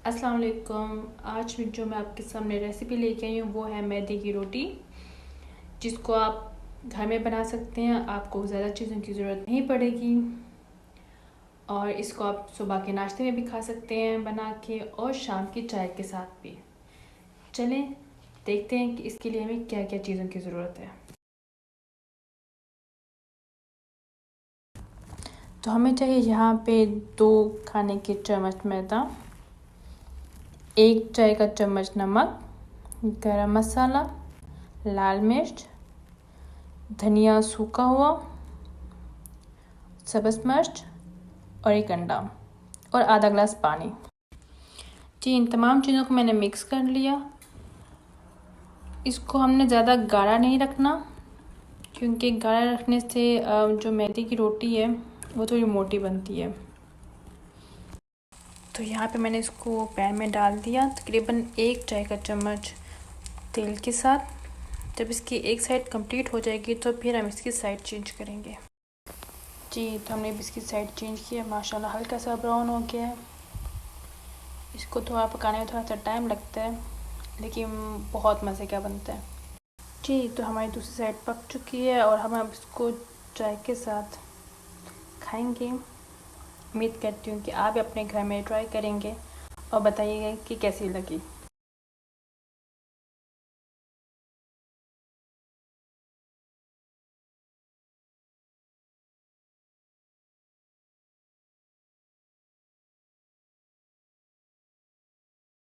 अस्सलाम वालेकुम। आज जो मैं आपके सामने रेसिपी लेके आई हूँ वो है मैदे की रोटी, जिसको आप घर में बना सकते हैं। आपको ज़्यादा चीज़ों की ज़रूरत नहीं पड़ेगी और इसको आप सुबह के नाश्ते में भी खा सकते हैं बना के, और शाम की चाय के साथ भी। चलें देखते हैं कि इसके लिए हमें क्या क्या चीज़ों की ज़रूरत है। तो हमें चाहिए यहाँ पे 2 खाने के चम्मच मैदा, 1 चाय का चम्मच नमक, गरम मसाला, लाल मिर्च, धनिया सूखा हुआ, सब्ज़ मिर्च और 1 अंडा और आधा ग्लास पानी। जी, इन तमाम चीज़ों को मैंने मिक्स कर लिया। इसको हमने ज़्यादा गाढ़ा नहीं रखना, क्योंकि गाढ़ा रखने से जो मैदे की रोटी है वो थोड़ी मोटी बनती है। तो यहाँ पे मैंने इसको पैन में डाल दिया तकरीबन 1 चाय का चम्मच तेल के साथ। जब इसकी एक साइड कंप्लीट हो जाएगी तो फिर हम इसकी साइड चेंज करेंगे। जी, तो हमने इसकी साइड चेंज किया, माशाल्लाह हल्का सा ब्राउन हो गया है। इसको थोड़ा पकाने में थोड़ा सा टाइम लगता है, लेकिन बहुत मज़े का बनता है। जी, तो हमारी दूसरी साइड पक चुकी है और हम अब इसको चाय के साथ खाएंगे। उम्मीद करती हूँ कि आप अपने घर में ट्राई करेंगे और बताइएगा कि कैसी लगी।